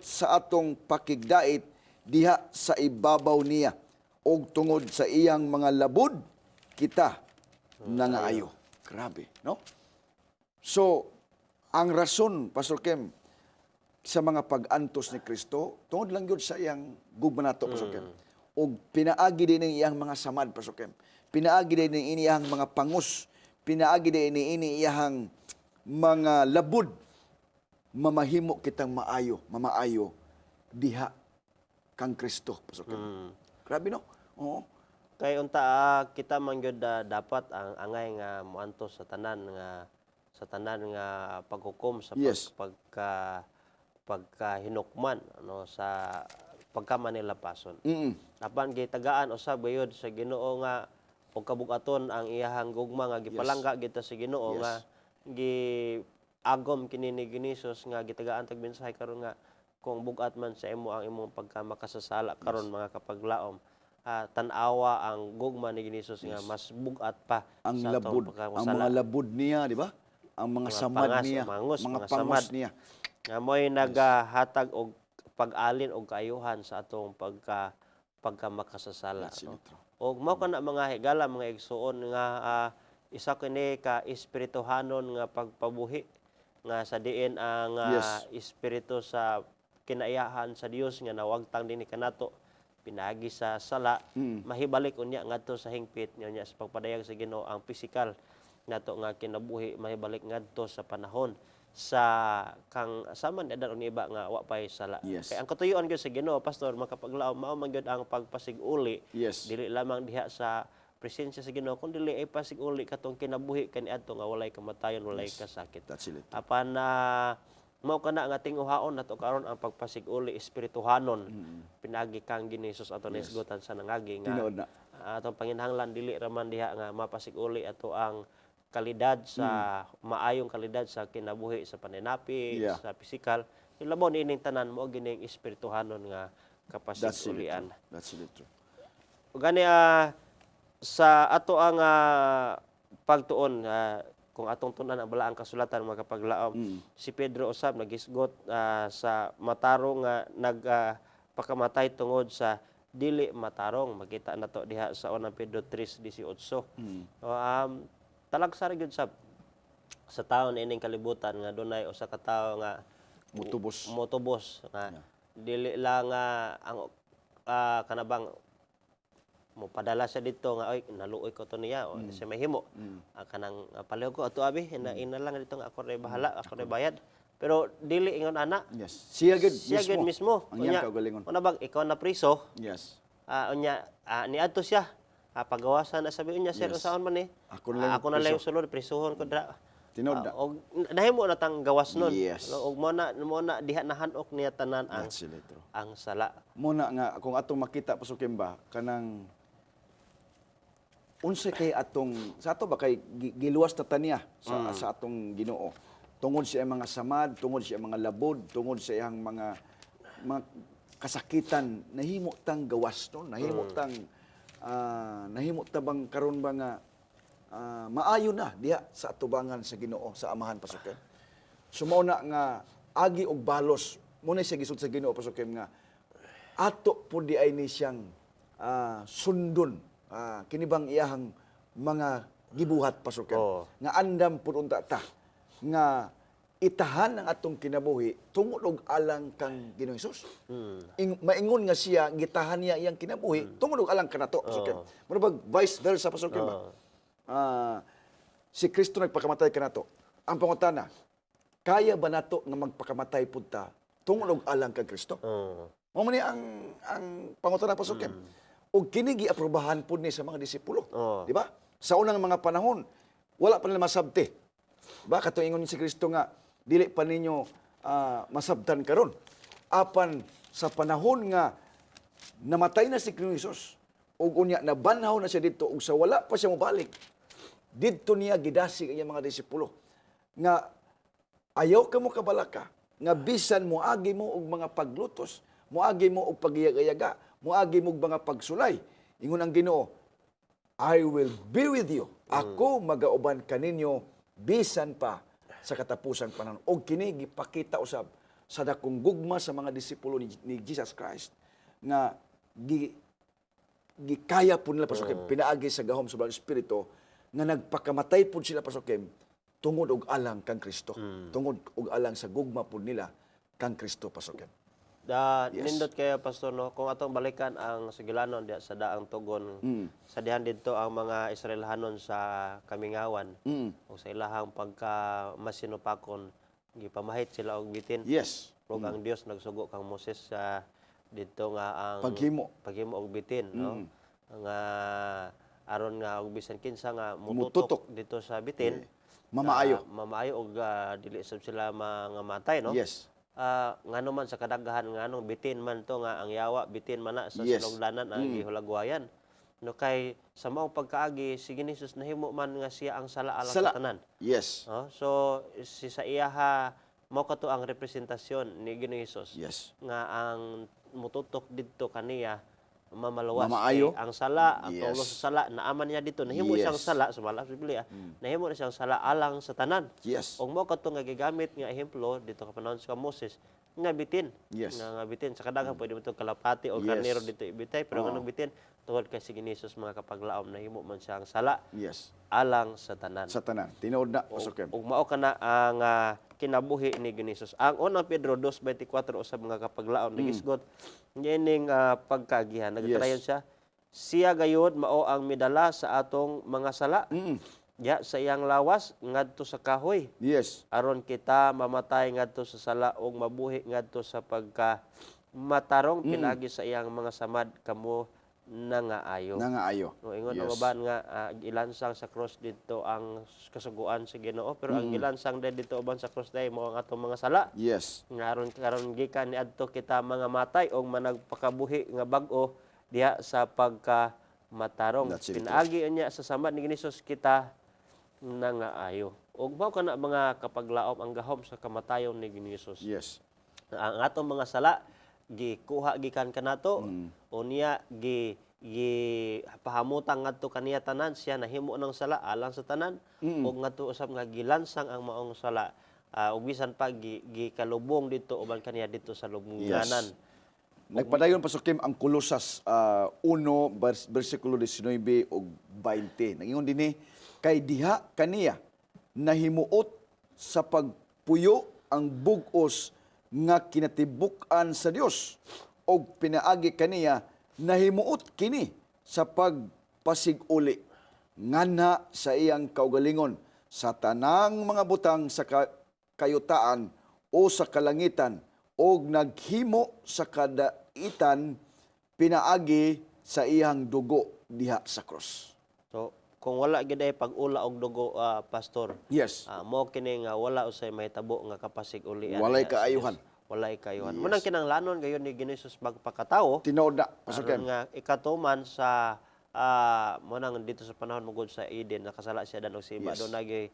sa atong pakigdait diha sa ibabaw niya og tungod sa iyang mga labod kita nangaayo. Grabe, no? So, ang rason, Pastor Kim, sa mga pag-antos ni Kristo, tungod lang yun sa iyang gugmanato, Pastor Kim. O pinaagi din ng iyang mga samad, Pastor Kim. Pinaagi din ng iyang mga pangus. Pinaagi din ng iyang mga labod. Mamahimo kitang mamaayo, diha kang Kristo, Pastor Kim. Grabe, no? Oo. Kay unta kita man gyud dapat ang angay nga moantos sa tanan nga paghukom sa Yes. pagkahinukman sa pagkamanilapason. Mm-mm. Apan gitagaan usab gayud sa Ginoo nga og kabugaton ang iyahang gugma nga gipalangga kita sa Ginoo Yes. nga giagom kini ni Ginisos nga gitagaan tag mensahe karon nga kung bugat man sa imo ang imong pagkamakasasala karon mga kapaglaom, tan-awa ang gugma ni Ginisos nga mas bugat pa Ang sa atong labod, ang pagkamasala. mga labod niya, di ba? Ang mga samad pangas, niya, mangus, mga mga pangos samad. niya. Nga mo'y nagahatag og pag-alin og kaayuhan sa atong pagkamakasasala. That's No? it. Og mao kana mga higala mga igsuon nga isa kini ka espirituhanon nga pagpabuhi nga sa diin ang Yes. espiritu sa kinaiyahan sa Dios nga nawagtang dinhi kanato pinagi sa sala mahibalik unya ngadto sa hingpit nya sa pagpadayag sa Ginoo ang pisikal nato nga kinabuhi mahibalik ngadto sa panahon sa kang saman edan ni iba nga wa pay sala. Yes. Kay ang katuyoan gyud sa Ginoo pastor makapaglaom mao man gyud ang pagpasiguli Yes. dili lamang diha sa presensya sa Ginoo kun dili ay pasiguli katong kinabuhi kaniadto nga walay kamatayon walay kasakit. That's it. Apan mao kana nga tinguhaon nato karon ang pagpasiguli espirituhanon pinagi kang Ginisus ato nisgutan sa nangagi nga Tinuod na. atong panginahanglan dili ra man diha nga mapasiguli ato ang kalidad sa maayong kalidad sa kinabuhi sa paninapi Yeah. sa pisikal ilabaw ni ining tanan mo gining espirituhanon nga That's it. kapasigulian. That's it. Ug gani sa ato ang pagtuon kung atong tunan ang balaang kasulatan mga kapaglaom si Pedro usab nagisgot sa matarong nga nagpakamatay tungod sa dili matarong makita nato diha sa 1 Pedro 3:18. Talagsar gyud sab sa taon ining kalibutan nga dunay usa ka tawo nga motubos nga dili lang ang kanabang mo padala siya dito nga oy naluoy ko to niya o siya mahimo kanang palihog ko ato abi ina lang dito nga ako ray bahala ako ray bayad pero dili ingon ana Yes. Siya gid siya gid mismo Ang iyang kaugalingon. una bag ikaw na priso Yes. unya niadto siya pagawasan na sabi unya sir Yes. usaon man ni Ako na lang lang sulod prisuhon ko dra Tinod na. og nahimo na tang gawas nun Yes. og mo na diha nahanok niya tanan That's it, true. ang sala Muna nga kung atong makita pasukin ba kanang unsay kay atong sa ato ba kay giluwas ta taniya sa atong Ginoo. Tungod sa iyang mga samad, tungod sa iyang mga labod, tungod sa iyang mga kasakitan nahimo tang gawas no, nahimo ta bang karon ba nga maayo na diha sa atubangan sa Ginoo sa amahan pasukin. Sumao na nga agi og balos muna siya gisud sa Ginoo pasukin nga ato po di ay ni siyang sundon kinibang iyahang mga gibuhat pasukan Oo. nga andam pud unta ta nga itahan ang atong kinabuhi tungod og alang kang Ginoong Hesus. Maingon nga siya gitahan niya iyang kinabuhi tungod og alang kanato pasukan. Mura bag vice versa pasukan ba? Si Kristo nagpakamatay kanato. Ang pangutana, kaya ba nato nga magpakamatay pud ta tungod og alang kang Kristo? Mao man ni ang pangutana pasukan. O kini giaprobahan pud ni sa mga disipulo. Di ba? Sa unang mga panahon, wala pa nila masabti. Ba kato ingon si Kristo nga dili pa ninyo masabtan karon. Apan sa panahon nga namatay na si Kristo Jesus, ug unya nabanhaw na siya didto ug sa wala pa siya mobalik. Didto niya gidasig ang iyang mga disipulo nga ayaw ka mo kabalaka nga bisan moagi mo og mga paglutos, moagi mo og pagiyag-ayaga, moagi mo og mga pagsulay. Ingon ang Ginoo, I will be with you. Ako magauban kaninyo bisan pa sa katapusang panahon. Og kini gipakita usab sa dakong gugma sa mga disipulo ni Jesus Christ nga gikaya po nila pasukin pinaagi sa gahom sa Banal Espiritu nga nagpakamatay po sila pasukin tungod og alang kang Kristo. Tungod og alang sa gugma po nila kang Kristo pasukin. Yes. Nindot kayo, Pastor, no? Kung atong balikan ang sigilanon diya sa daang tugon, sa dihan dito ang mga Israelhanon sa Kamingawan, o sa ilahang pagka masinupakon, gipamahit sila og bitin. Yes. Ug ang Dios nagsugo kang Moses sa dito nga ang Paghimo og bitin, no? Nga aron nga og bisan kinsa nga Mututok. mututok dito sa bitin, Mamaayo. mamaayo og dili sab sila mangamatay, no? Yes. Ngano man sa kadaghan nganong bitin man to nga ang yawa bitin man na sa Yes. sulogdanan ang gihulagwayan no kay sa maong pagkaagi si Ginisus nahimo man nga siya ang sala alang Sala. sa tanan. Yes. So si sa iyaha mao kato ang representasyon ni Ginisus Yes. nga ang mututok didto kaniya mamaluwas. Mamaayo. Ang sala, ang Yes. tulo sa sala, naaman niya dito. Nahimo siyang Yes. sala, sumala sa Biblia. Nahimo na siyang sala alang sa tanan. Yes. Og mo kato nga gigamit nga ehemplo dito ka panahon sa Moses nga bitin. Yes. Nga bitin sa kadaghan pwede mo ito kalapati o Yes. karnero dito ibitay pero nganong bitin tungod kay si Ginisus mga kapaglaom nahimo man siyang sala Yes. alang sa tanan. Sa tanan. Tinuod na pasukin. Ug mao kana ang kinabuhi ni Ginisus. Ang unang Pedro 2:24 usab mga kapaglaom nagisgot niining pagkaagihan. Nagtrayon siya. Siya gayud mao ang midala sa atong mga sala. Ya sa iyang lawas ngadto sa kahoy. Yes. Aron kita mamatay ngadto sa sala ug mabuhi ngadto sa pagka matarong pinagi sa iyang mga samad kamo nangaayo. Nangaayo. No, ingon ang uban nga ilansang sa cross dito ang kasuguan sa Ginoo pero ang ilansang dito uban sa cross dai mao ang atong mga sala. Yes. Nga karon gikan ni adto kita mga matay og managpakabuhi nga bag-o diha sa pagka matarong. That's it. Pinaagi niya sa samad ni Ginisus kita nangaayo. Og mao kana mga kapaglaom ang gahom sa kamatayon ni Ginisus. Yes. Ang atong mga sala gikuha gikan kanato unya pahamutang ngadto kaniya tanan siya nahimo ng sala alang sa tanan ug ngadto usab nga gilansang ang maong sala ug bisan pa gikalubong dito uban kaniya dito sa lubnganan. Nagpadayon pasukim ang Kolosas 1 bersikulo 19 ug 20. Nangingon dinhi kay diha kaniya nahimuot sa pagpuyo ang bug-os nga kinatibuk-an sa Dios og pinaagi kaniya nahimuot kini sa pagpasiguli ngana sa iyang kaugalingon sa tanang mga butang sa kayutaan o sa kalangitan o naghimo sa kadaitan pinaagi sa iyang dugo diha sa cross. So kung wala gid ay pag-ula og dugo, pastor, Yes. mo kini nga wala usay mahitabo nga kapasig-ulian. Walay niya sa kaayuhan. Dios. Walay kaayuhan. Yes. Munang kinahanglanon gayon ni Ginoong magpakatao. Tinood na, Pastor Aron Ken. nga ikatuman sa munang dito sa panahon mugod sa Eden nakasala siya dan og si Iba Yes. do nagay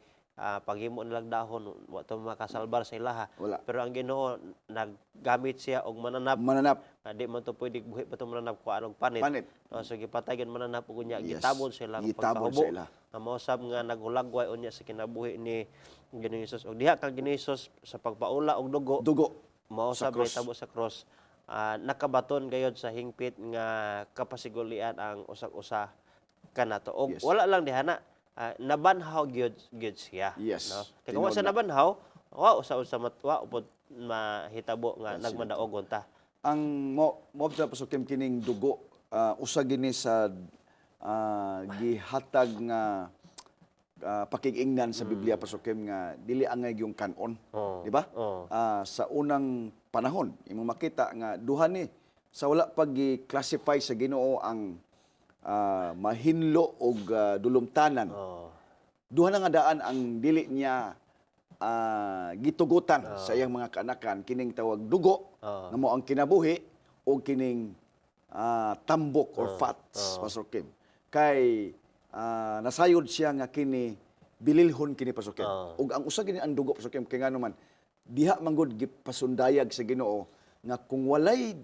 paghimo nilang dahon wa to makasalbar sa ilaha. Wala. Pero ang Ginoo naggamit siya og mananap. Mananap. Di man to pwede buhi pa to mananap kuan og panit. Panit. So gipatay gyud mananap ug unya Yes. gitabon sila og Gitabon pagkahubo. sila. Nga mausab nga naghulagway unya sa kinabuhi ni Ginoong Hesus. Og diha kang Ginoong Hesus sa pagpaula og dugo Dugo. mausab Sa cross. tabo sa cross. Nakabaton gayod sa hingpit nga kapasigulian ang usak-usa kanato. Og Yes. wala lang dihana, nabanhaw gyud siya. Yes. No? Kaya kung Tinood sa na. nabanhaw, wa usa matwa upod mahitabo nga Yes, nagmadaogon ta. Ang mo sa pasukim kining dugo usa gini sa gihatag nga pakig-ingnan sa Biblia pasukim nga dili angay yung kanon, Oo. di ba? Oo. Sa unang panahon imo makita nga duha ni sa wala pag i-classify sa Ginoo ang mahinlo og dulumtanan. Oo. Duha na nga daan ang dili niya gitugutan sa iyang mga kaanakan kining tawag dugo nga mo ang kinabuhi o kining tambok or fats Pastor Kim. Kay nasayod siya nga kini bililhon kini Pastor Kim. Ug ang usa gini ang dugo Pastor Kim kay ngano man diha manggod gipasundayag sa Ginoo nga kung walay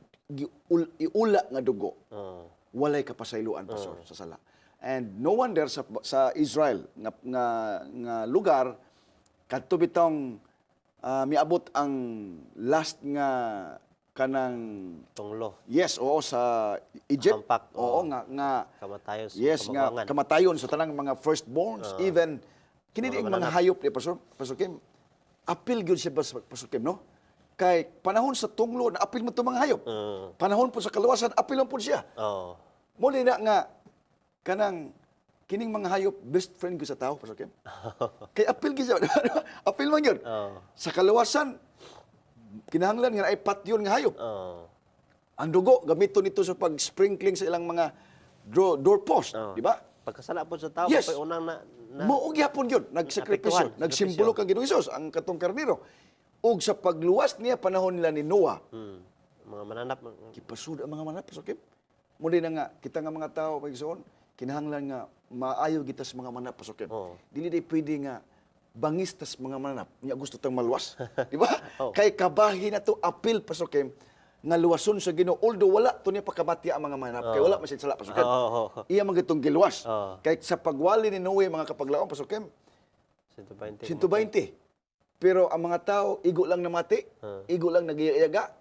iula nga dugo walay kapasayloan Pastor sa sala. And no wonder sa Israel nga lugar kadto bitong miabot ang last nga kanang Tunglo. yes oo sa Egypt Hampak, oo nga Kamatayon sa yes nga kamawangan. kamatayon sa tanang mga firstborns even kini Mga diing mga hayop ni Pastor Kim apil gyud siya Pastor Kim no kay panahon sa tunglo na apil mo to mga hayop panahon po sa kaluwasan apil po siya Oo. mo na nga kanang kining mga hayop best friend ko sa tao Pastor Kim. Kay apil gyud siya. Apil man gyud. Oo. Sa kaluwasan kinahanglan nga ay patyon nga hayop. Oo. Ang dugo gamiton nito sa pag-sprinkling sa ilang mga doorpost, di ba? Pagkasala po sa tao, Yes. kapag unang na Mao gyapon gyud nagsakripisyo, Apektuhan, nagsimbolo kang Ginoong Hesus ang katong karnero. Ug sa pagluwas niya panahon nila ni Noah, mga mananap. gipasud ang mga manap Pastor Kim. Mo din na nga kita nga mga tao pagigsoon kinahanglan nga maayo kita sa mga manap Pastor Kim. Oo. Dili day pwede nga bangis tas mga manap nya gusto tang maluwas, di ba? Oo. Kay kabahin na to apil Pastor Kim nga luwason sa Ginoo although wala to niya pagkamati ang mga manap kay wala man siya sala Pastor Kim. Oo. Iya man gitong giluwas. Oo. Kay sa pagwali ni Noe mga kapaglaom Pastor Kim 120. 120. Pero ang mga tao igo lang namati, igo lang nagiyaga.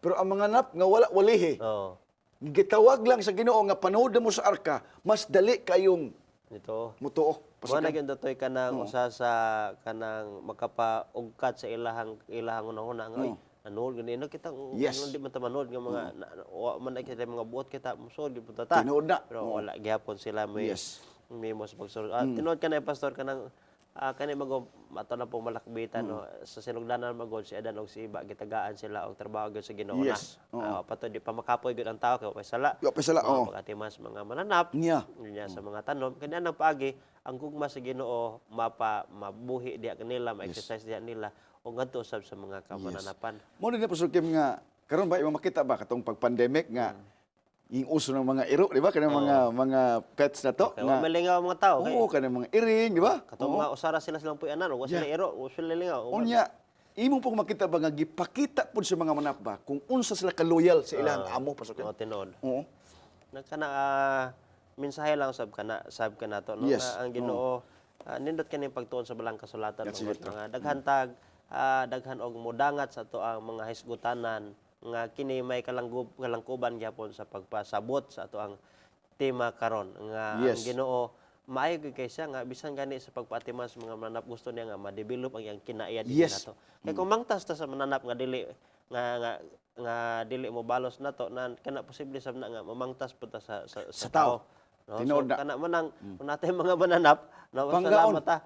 Pero ang mga nap nga wala walihi. Oo. Gitawag lang sa Ginoo nga panood mo sa arka, mas dali kayong Ito. mutuo. Mo Pastor na Kim. gyud toy kanang usa sa kanang makapaugkat sa ilahang unahuna nga oy nanood gani na kita Yes. di man ta manood nga mga wa man na kita mga buot kita musod gyud punta ta. Tinuod na. Pero wala gyapon sila may Yes. mimo sa pagsulod. Tinuod ka na pastor kanang kani mago mato na pong malakbitan no sa sinugdanan magod si Adan og si Iba gitagaan sila og trabaho gyud sa Ginoo Yes. na. Pato di pa makapoy gyud ang tao kay way sala. Yo pesala oh. Pagatimas mga mananap Nya. niya sa mga tanom kanya nang paagi ang gugma sa Ginoo mabuhi diha kanila ma-exercise diha nila o ngadto usab sa mga kamananapan. Mo din na Pastor Kim nga karon ba imong makita ba katong pag-pandemic nga yung uso ng mga iro, di ba? Kanang mga pets na to. Kaya wa malingaw ang mga tao kay Oo, kanang mga iring, di ba? katong mga usara sila silang puyanan wa sila iro wa sila lingaw. Unya, imo pong makita ba nga gipakita pud sa mga manap ba kung unsa sila ka-loyal sa ilang amo Pastor Kim. O tinuod. Oo. Nagkana mensahe lang sab kana to no Yes. na ang Ginoo nindot kani pagtuon sa balang kasulatan That's mga it. mga daghan og modangat sa to ang mga hisgutanan nga kini may kalangkuban gyapon sa pagpasabot sa ato ang tema karon nga Yes. ang Ginoo maayo gyud kay siya nga bisan gani sa pagpaatiman sa mga mananap gusto niya nga ma-develop ang iyang kinaiya dinhi Yes. nato. Kay kung mangtas ta sa mananap nga dili nga nga dili mo balos nato na kana posible sab na nga mamangtas punta sa tao. No? Tinuod So na. kana man ang natay mga mananap na Panggaon. salamat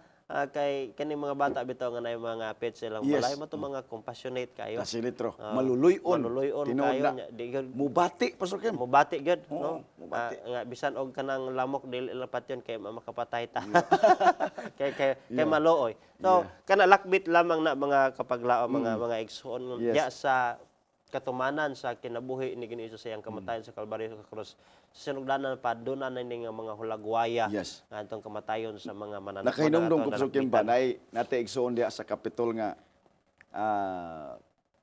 kay kani mga bata bitaw nga nay mga pets silang Yes. balay mo to mga compassionate kayo. Kasi litro, Ah, maluluyon. maluluyon Tinuod kayo na. nya di gyud Mubati, Pastor Kim. mubati gyud Oo, no. mubati. Nga bisan og kanang lamok dili lapat yun kay makapatay ta. kay maluoy. So kana lakbit lamang na mga kapaglaom mga igsoon Yes. diya sa katumanan sa kinabuhi ni Ginoo sa iyang kamatayon sa Kalbaryo sa krus. Sa sinugdanan pa doon na nga mga hulagwaya Yes. nga atong kamatayon sa mga mananap. Nakahinumdum ko Pastor Kim ba, nate igsoon diya sa Kapitol nga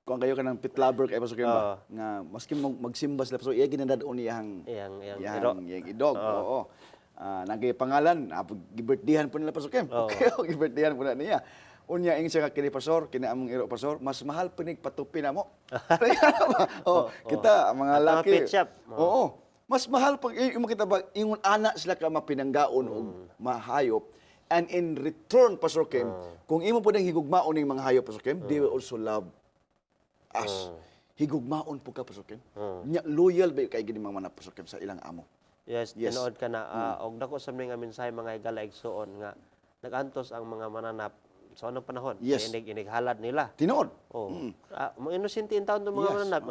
kung kayo ka ng pit lover kay Pastor Kim ba, nga maski magsimba sila Pastor, iya ginadadon iyang iyang idog. Oo. Nagay pangalan, gibirthdayan po nila Pastor Kim. Okay, gibirthdayan po na niya. Unya ing siya kini pastor, kini among iro pastor, mas mahal pinig patupi na mo. Kita ang mga At mga laki. pet shop. Oo. Mas mahal pag yung kita ba ingon anak sila ka mapinanggaon og mahayop, and in return Pastor Kim, kung imo pud higugmaon ning mga hayop Pastor Kim, they will also love us. Higugmaon po ka Pastor Kim. Nya loyal ba kay gini mga manap Pastor Kim sa ilang amo. Yes, Yes. tinuod ka na og dako sa mga mensahe mga higala igsoon nga nagantos ang mga mananap sa anong panahon. Yes. Inighalad nila. Tinuod. Oh. Mga inosente in taon mga Yes. mananap.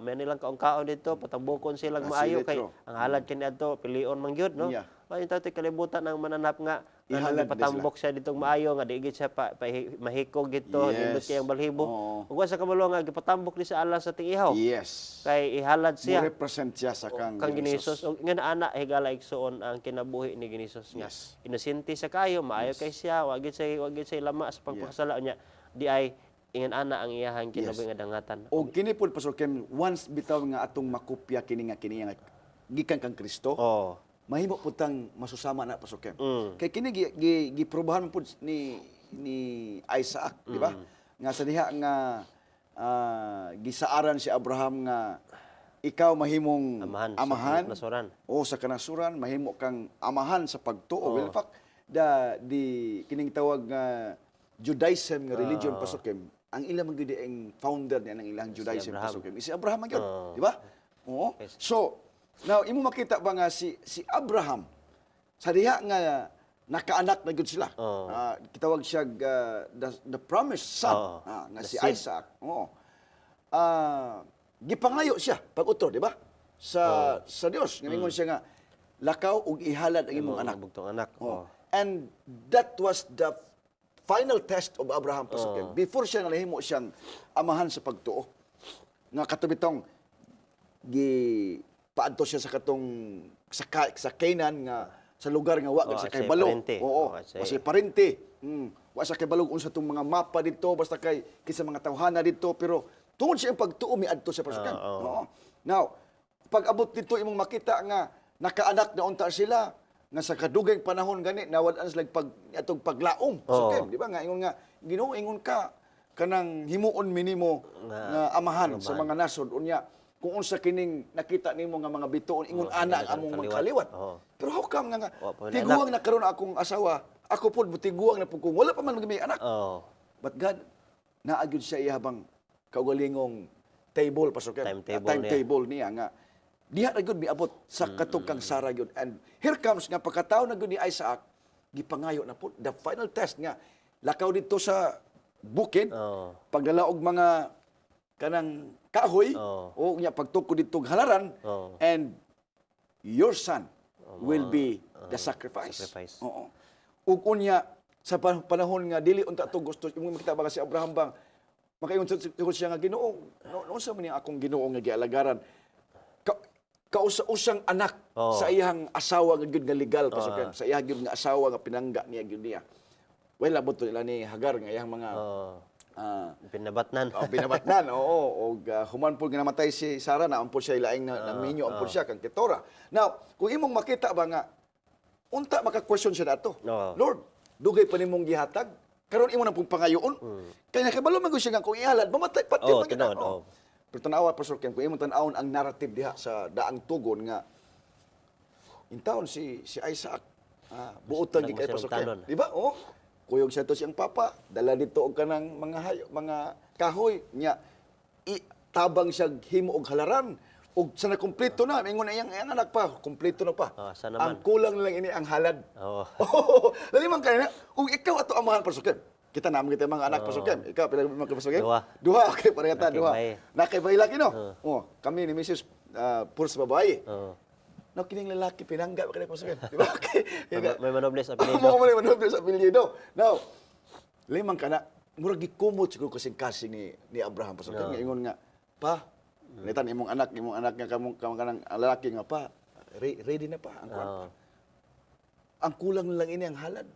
May nilang kaon dito, patambukon silang maayo kay Silitro. ang halad kini adto pilion man gyud no. Yeah. Ay tawti kalibutan ng mananap nga Ihalad patambok siya ditong maayo nga di gid siya mahikog gito, Yes. nindot kay ang balhibo. Oo. Ug sa kabalo nga gipatambok ni sa alas sa ting ihaw. Yes. Kay ihalad Mo siya. represent siya sa kang Ginisus og nga ana higala igsoon ang kinabuhi ni Ginisus nga Yes. inosente sa kayo maayo kay siya wa gid say lama sa pagpakasala niya di ay ingan ana ang iyahang kinabuhi nga dangatan. O kini pod Pastor Kim, once bitaw nga atong makopya kini nga gikan kang Kristo, Oh. mahimo putang masusama na Pastor Kim. Mm. Kay kini giprobahan pod ni Isaac, di ba? Nga sa diha nga gisaaran si Abraham nga ikaw mahimong Amahan sa nasuran. o sa kanasuran mahimo kang amahan sa pagtuo. Well, in fact, kining tawag nga Judaism nga religion Pastor Kim, ang ilang magudi ang founder niya ng ilang Judaism Abraham. Pastor Kim. Si Abraham man gyud, di ba? Oo. So, now imo makita ba nga si Abraham sa diha nga nakaanak na gyud sila. Kitawag siya the promised son nga The si seed. Isaac. Oo. Gipangayo siya pag-utro, di ba? Sa Dios, ngayon siya nga lakaw ug ihalad ang imong anak. Bugtong anak. Oh. And that was the final test of Abraham Pastor Kim. Before siya nalahimo siyang amahan sa pagtuo. Nga katubitong paadto siya sa katong sa Canaan nga sa lugar nga wa sa kay say balo. parente. Oo. Kasi parente. Wa sa kay balog unsa tong mga mapa dito basta kay kisa mga tawhana dito pero tungod siya ang pagtuo miadto sa Pastor Kim. Oo. Now, pag abot dito imong makita nga nakaanak na unta sila nga sa kadugay panahon gani nawad-an sila atong paglaom Pastor Kim, di ba nga ingon nga Ginoo ingon ka kanang himuon minimo nga amahan sa mga nasod unya kung unsa kining nakita nimo nga mga bituon ingon ana ang among mga kaliwat. Pero how come nga tiguang na karon akong asawa ako pod tiguang na pud kung wala pa man magmay anak. But God naagid siya ihabang kaugalingong table Pastor Kim. Timetable niya nga diha na gyud miabot sa katong kang Sarah gyud. And here comes nga pagkataon na gyud ni Isaac gipangayo na po the final test nga lakaw dito sa bukid pagdala og mga kanang kahoy o nya pagtukod dito halaran and your son will be the sacrifice. Oo. Ug unya sa panahon nga dili unta to gusto imong makita ba si Abraham bang makaingon siya nga Ginoo no sa man akong Ginoo nga gialagaran kausa-usang anak sa iyang asawa nga gyud nga legal Pastor Kim, sa iyang gyud nga asawa nga pinangga niya gyud niya. Well, abot nila ni Hagar nga iyang mga binabatnan. Binabatnan, oo. Og human po ginamatay si Sarah na ampun siya ilaing na minyo ampun siya kang Ketora. Now, kung imong makita ba nga unta maka-question siya nato. Lord, dugay pa nimong gihatag karon imo na pong pangayoon. Kaya nakabalo man siya nga kung ihalad mamatay pati man kita. Pero tanawa Pastor Kim, kung imong tan-awon ang narrative diha sa daang tugon nga in taon si Isaac buotan gi kay Pastor Kim. Di ba? Oh. Kuyog siya to siyang papa, dala dito og kanang mga kahoy nya tabang siya himo og halaran ug sa nakumpleto na ingon na iyang anak pa kumpleto na pa. Oh, asa Ang naman? kulang lang ini ang halad. Oo. Lali man kanina kung ikaw ato amahan pasukin. Kita naman kita mga anak pasukin. Ikaw pila mga pasukin? Duha. Duha okay pareha ta duha. Nakibay. Nakibay lagi no. Oh, kami ni Mrs. Puros babae. Oo. No kining lalaki pinangga pa kanang pasukin. Di ba? Okay. May manobles apelido. Mo man manobre sa apelyido. Now, limang kana murag gikumot siguro kasing-kasing ni Abraham pasukin. Nga ingon nga, pa, nitan imong anak nga kamong kanang lalaki nga pa, ready na pa ang kwan. Oo. Ang kulang lang ini ang halad.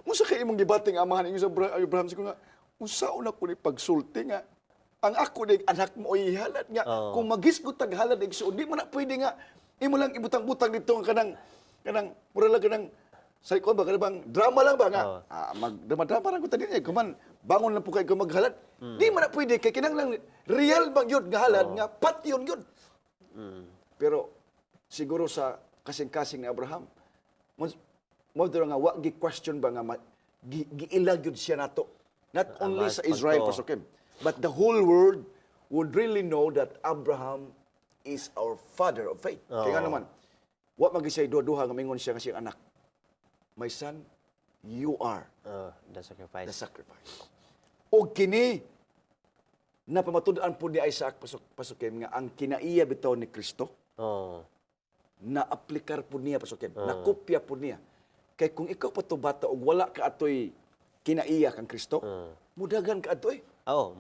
Unsa kay imong gibating amahan inyo sa Abraham siguro nga, unsa una ko ni pagsulti nga ang ako dig anak mo ay halad nga Oo. kung maghisgot tag halad igsuon di man na pwede nga imo lang ibutang-butang dito ang kanang mura lang kanang sa ikon ba kanang drama lang ba nga Oo. magdrama-drama lang ko tadi niya kuman bangon lang po kay ko maghalad di man na pwede kay kinahanglan real bang yun nga halad nga pat yun yun. Pero siguro sa kasing-kasing ni Abraham mo dira nga wa gi question ba nga giilag yun siya nato not only sa Israel pagko. pasukim but the whole world would really know that Abraham is our father of faith. Kaya nga naman, wa magisay duha-duha nga mingon siya nga siyang anak. My son, you are The sacrifice. the sacrifice. O kini napamatud-an po ni Isaac pasukim nga ang kinaiya bitaw ni Kristo Oo. na aplikar po niya pasukin, na kopya po niya. Kay kung ikaw pa to bata og wala ka atoy kinaiya kang Kristo, mudagan ka atoy. Oo,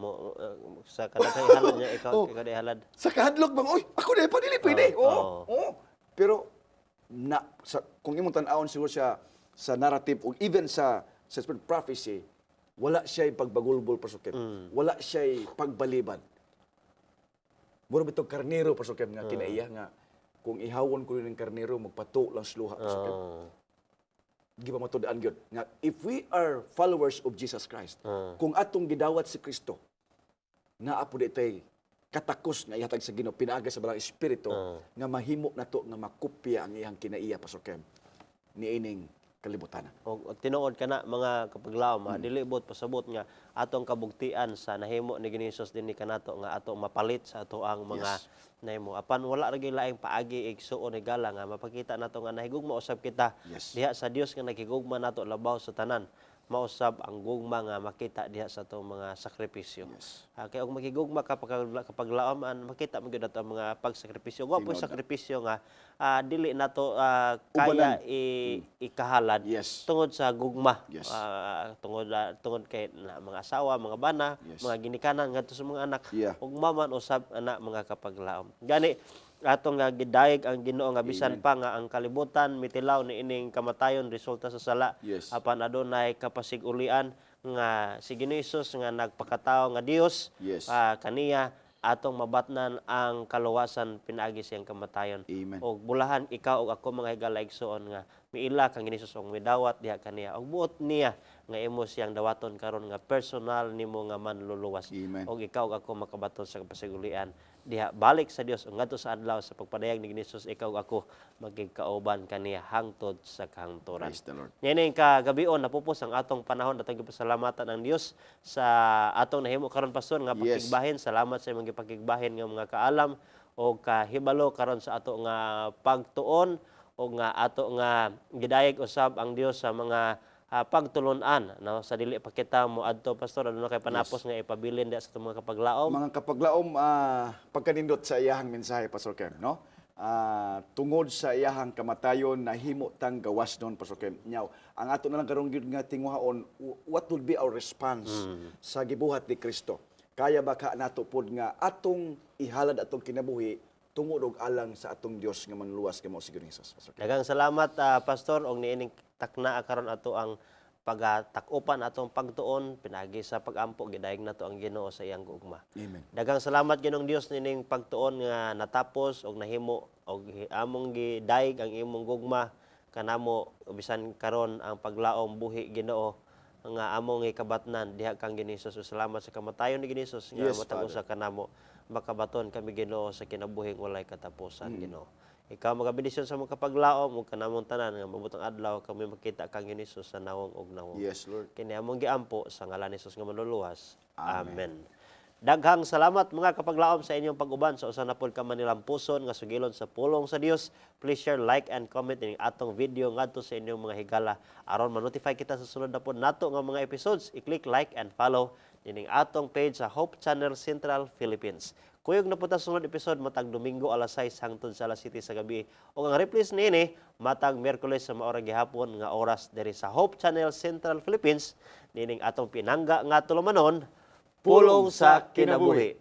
sa kadaghay halad niya ikaw kadaghay halad. Sa kahadlok bang, oy, ako na pa dili pwede. Oo. Oo. Pero kung imong tan-awon siguro siya sa narrative o even sa spirit prophecy, wala siya pagbagulbol pasukin. Wala siya pagbaliban. Mura bitong karnero pasukin nga kinaiya nga kung ihawon ko yung karnero magpato lang sluha pasukin. Di ba matudaan yun? Nga, if we are followers of Jesus Christ, kung atong gidawat si Kristo, naapo di tay katakos nga ihatag sa Ginoo pinaagi sa balang espiritu nga mahimo nato nga makopya ang iyang kinaiya pasukem niining kalibutan. O tinuod kana mga kapaglaom, dili bot pasabot nga atong kabugtian sa nahimo ni Ginisus dinhi kanato nga ato mapalit sa ato ang mga nahimo. Apan wala ra gyud laing paagi igsuon ni gala nga mapakita nato nga nahigugma usab kita diha sa Dios nga nakigugma nato labaw sa tanan. Mausab ang gugma nga makita diha sa atong mga sakripisyo. Kay og makigugma kapag laoman makita mo gyud ato ang mga pagsakripisyo. Wa po sakripisyo nga dili nato kaya ikahalad tungod sa gugma. Tungod kay mga asawa, mga bana, mga ginikanan ngadto sa mga anak ug maman usab ana mga kapaglaom. Gani atong nga gidayeg ang Ginoo nga bisan pa nga ang kalibutan mitilaw ni ining kamatayon resulta sa sala apan adunay kapasig-ulian nga si Ginoo Hesus nga nagpakatawo nga Dios kaniya atong mabatnan ang kaluwasan pinaagi siyang kamatayon. Og bulahan ikaw og ako mga higalaigsoon nga miila kang Ginoo Hesus og midawat diha kaniya og buot niya nga imo siyang dawaton karon nga personal nimo nga manluluwas. Og ikaw og ako makabaton sa kapasig-ulian diha balik sa Dios ngadto sa adlaw sa pagpadayag ni Hesus ikaw ako magkikauban kaniya hangtod sa kahangturan. Nining kagabion napupos ang atong panahon datong gipasalamatan ang Dios sa atong nahimo karon pastor nga pakigbahin. Salamat sa imong gipakigbahin nga mga kaalam o kahibalo karon sa ato nga pagtuon o nga ato nga gidayeg usab ang Dios sa mga pagtulon-an no sa dili pa kita mo adto pastor aduna kay panapos nga ipabilin diha sa itong mga kapaglaom. Mga kapaglaom pagkanindot sa iyahang mensahe Pastor Ken, no? Tungod sa iyahang kamatayon nahimo tang gawas non Pastor Ken. Nyaw, ang ato na lang karong gyud nga tinguhaon what would be our response sa gibuhat ni Kristo. Kaya ba ka nato pod nga atong ihalad atong kinabuhi tungod og alang sa atong Dios nga manluwas kamo si Jesus. Daghang salamat pastor og niining takna karon ato ang pagtakupan atong pagtuon pinaagi sa pagampo gidayeg nato ang Ginoo sa iyang gugma. Amen. Daghang salamat Ginoong Dios nining pagtuon nga natapos og nahimo og among gidayeg ang imong gugma kanamo bisan karon ang paglaom buhi Ginoo nga among ikabatnan diha kang Ginoo Hesus. Salamat sa kamatayon ni Ginoo Hesus nga matag usa kanamo makabaton kami Ginoo sa kinabuhing walay katapusan Ginoo. Ikaw magabendisyon sa mga kapaglaom ug kanamong tanan nga mabutang adlaw kami makita kang Ginoo Hesus sa nawong ug nawong. Yes, Lord. Kini among giampo sa ngalan ni Hesus nga manluluwas. Amen. Daghang salamat mga kapaglaom sa inyong pag-uban sa usa na pod ka Manilang puson nga sugilon sa pulong sa Dios. Please share, like and comment ining atong video ngadto sa inyong mga higala aron ma-notify kita sa sunod na pod nato nga mga episodes. I-click like and follow ining atong page sa Hope Channel Central Philippines. Kuyog na po ta sunod episode matag Domingo alas 6 hangtod sa alas 7 sa gabi. O ang reprise niini matag Miyerkules sa maorang gihapon nga oras diri sa Hope Channel Central Philippines nining atong pinangga nga tulumanon, Pulong sa Kinabuhi.